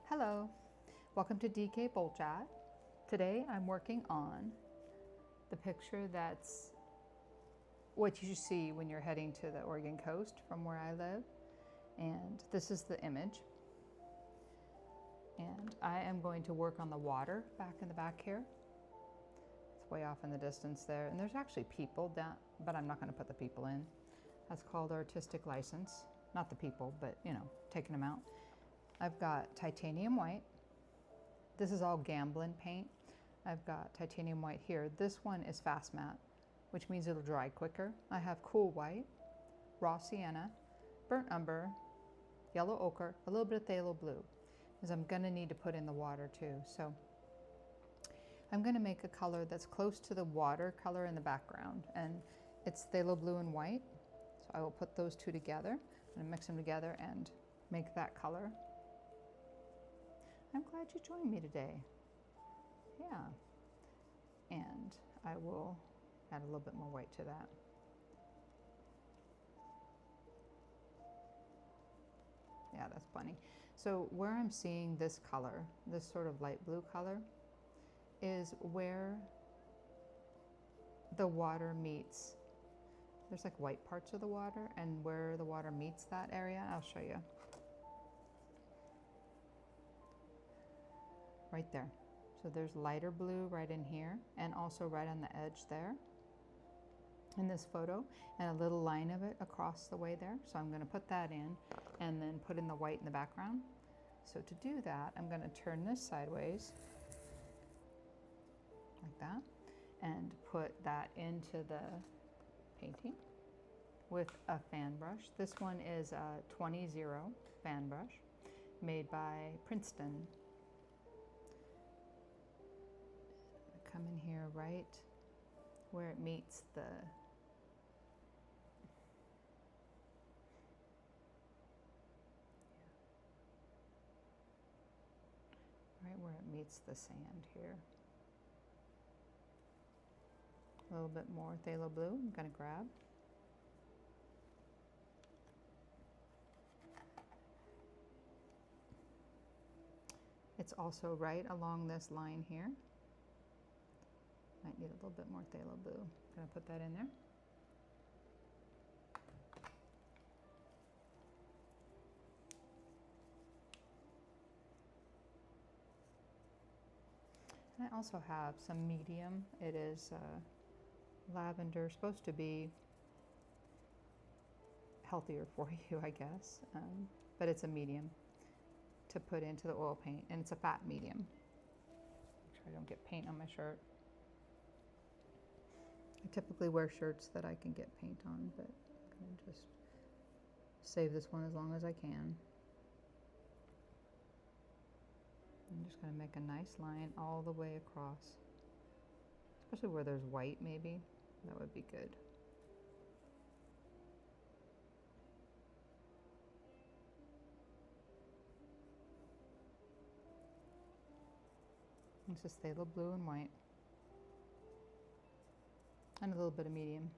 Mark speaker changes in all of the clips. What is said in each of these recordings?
Speaker 1: Hello, welcome to DK Bowl Chat. Today I'm working on the picture that's what you see when you're heading to the Oregon coast from where I live. And this is the image. And I am going to work on the water back in the back here. It's way off in the distance there. And there's actually people down, but I'm not going to put the people in. That's called artistic license. Not the people, but you know, taking them out. I've got titanium white. This is all Gamblin paint. I've got titanium white here. This one is fast matte, which means it'll dry quicker. I have cool white, raw sienna, burnt umber, yellow ochre, a little bit of phthalo blue, because I'm gonna need to put in the water too. So I'm gonna make a color that's close to the water color in the background, and it's phthalo blue and white. So I will put those two together. I'm gonna mix them together and make that color. I'm glad you joined me today. Yeah. And I will add a little bit more white to that. Yeah, that's funny. So where I'm seeing this color, this sort of light blue color, is where the water meets. There's like white parts of the water, and where the water meets that area, I'll show you. Right there. So there's lighter blue right in here, and also right on the edge there in this photo, and a little line of it across the way there. So I'm going to put that in and then put in the white in the background. So to do that, I'm going to turn this sideways like that and put that into the painting with a fan brush. This one is a 20-0 fan brush made by Princeton. Come in here right where it meets the sand here. A little bit more phthalo blue I'm going to grab. It's also right along this line here. Might need a little bit more phthalo blue. I'm going to put that in there. And I also have some medium. It is lavender, supposed to be healthier for you, I guess, but it's a medium to put into the oil paint, and it's a fat medium. Make sure I don't get paint on my shirt. I typically wear shirts that I can get paint on, but I'm going to just save this one as long as I can. I'm just going to make a nice line all the way across, especially where there's white maybe. That would be good. It's just phthalo blue and white. And a little bit of medium.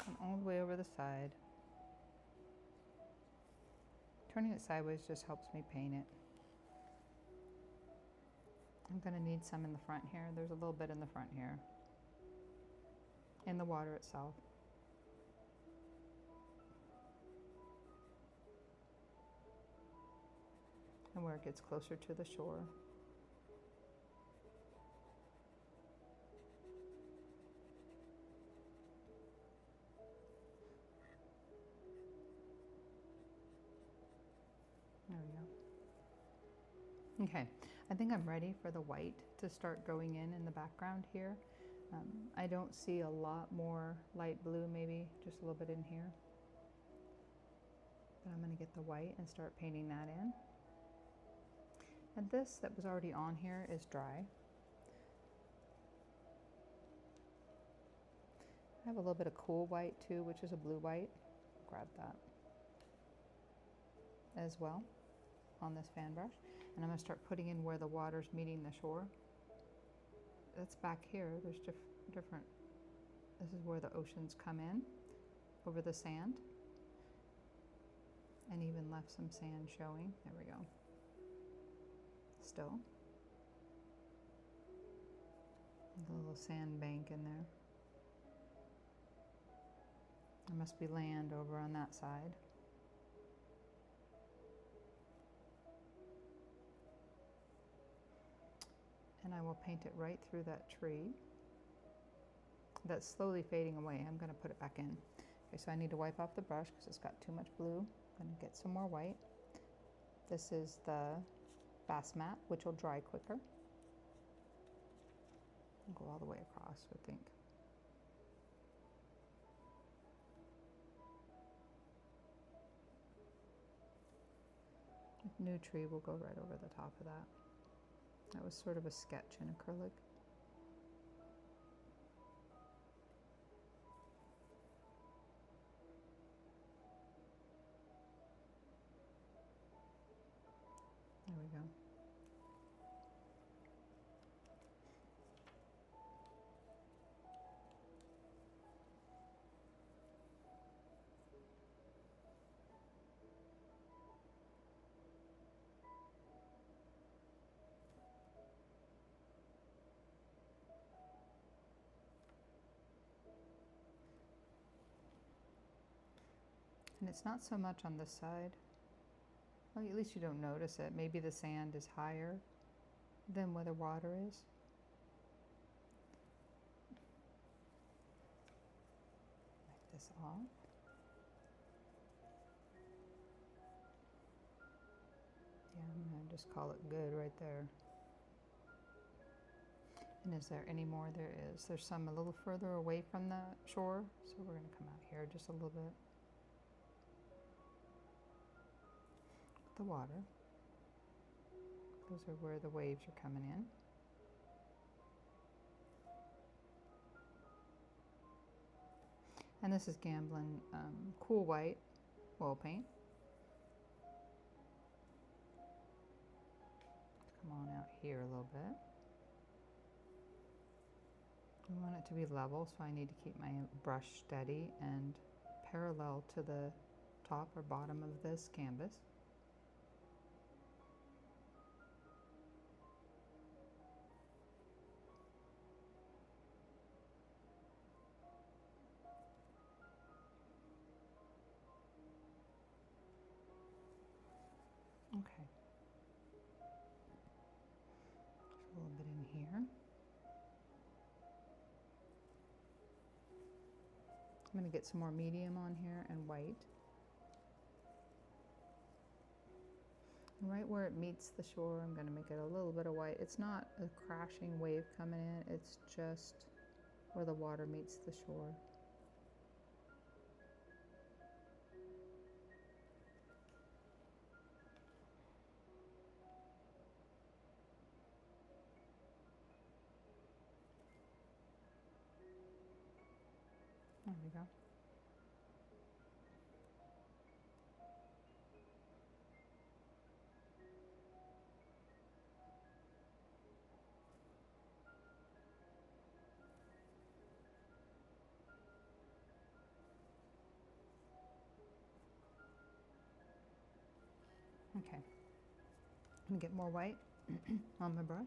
Speaker 1: And all the way over the side. Turning it sideways just helps me paint it. I'm going to need some in the front here. There's a little bit in the front here. In the water itself. And where it gets closer to the shore. There we go. Okay, I think I'm ready for the white to start going in the background here. I don't see a lot more light blue, maybe just a little bit in here. But I'm going to get the white and start painting that in. And this that was already on here is dry. I have a little bit of cool white too, which is a blue white. grab that as well on this fan brush. And I'm going to start putting in where the water's meeting the shore. That's back here. There's different, this is where the oceans come in over the sand. And even left some sand showing. There we go. Still. A little sand bank in there. There must be land over on that side. And I will paint it right through that tree. That's slowly fading away. I'm going to put it back in. Okay, so I need to wipe off the brush because it's got too much blue. I'm going to get some more white. This is the bass mat, which will dry quicker. I'll go all the way across, I think. New tree will go right over the top of that. That was sort of a sketch in acrylic. There we go. And it's not so much on this side. Well, at least you don't notice it. Maybe the sand is higher than where the water is. Wipe this off. Yeah, I'm going to just call it good right there. And is there any more? There is. There's some a little further away from the shore, so we're going to come out here just a little bit. The water. Those are where the waves are coming in. And this is Gamblin Cool White oil paint. Come on out here a little bit. I want it to be level, so I need to keep my brush steady and parallel to the top or bottom of this canvas. Okay. Just a little bit in here. I'm going to get some more medium on here and white. And right where it meets the shore, I'm going to make it a little bit of white. It's not a crashing wave coming in, it's just where the water meets the shore. There we go. Okay, I'm gonna get more white on my brush.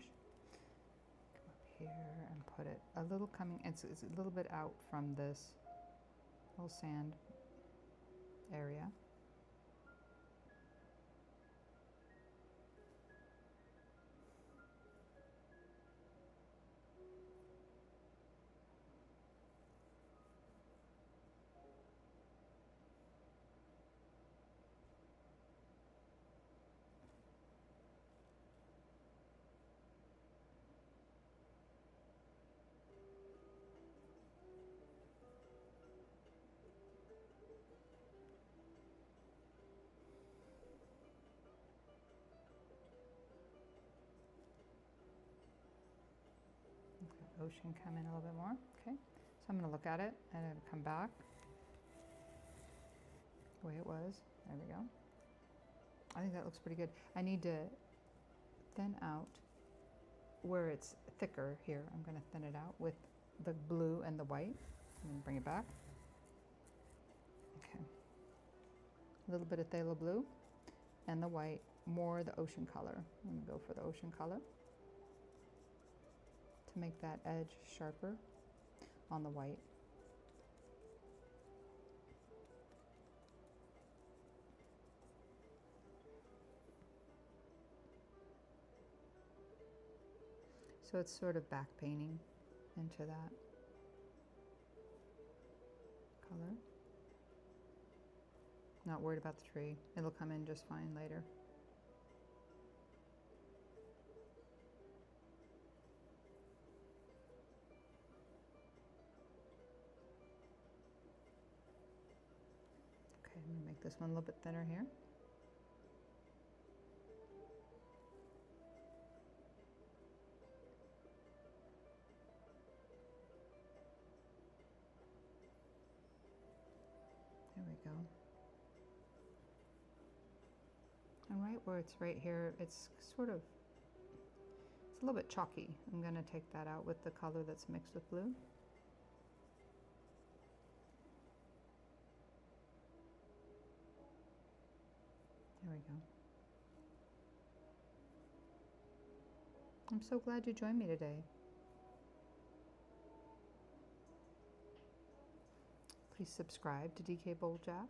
Speaker 1: Come up here and put it a little coming, it's a little bit out from this little sand area. Ocean come in a little bit more. Okay, so I'm going to look at it and then come back the way it was. There we go. I think that looks pretty good. I need to thin out where it's thicker here. I'm going to thin it out with the blue and the white. And bring it back. Okay. A little bit of phthalo blue and the white, more the ocean color. I'm going to go for the ocean color to make that edge sharper on the white. So it's sort of back painting into that color. Not worried about the tree. It'll come in just fine later. Okay, I'm going to make this one a little bit thinner here. There we go. And right where it's right here, it's sort of, it's a little bit chalky. I'm going to take that out with the color that's mixed with blue. There we go. I'm so glad you joined me today. Please subscribe to DK Bold Job.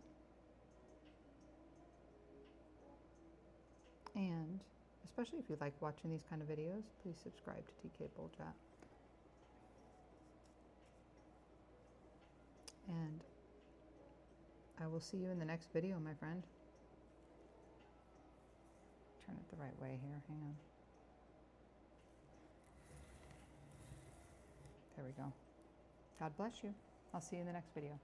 Speaker 1: And especially if you like watching these kind of videos, please subscribe to DK Bold Job. And I will see you in the next video, my friend. Turn it the right way here. Hang on. There we go. God bless you. I'll see you in the next video.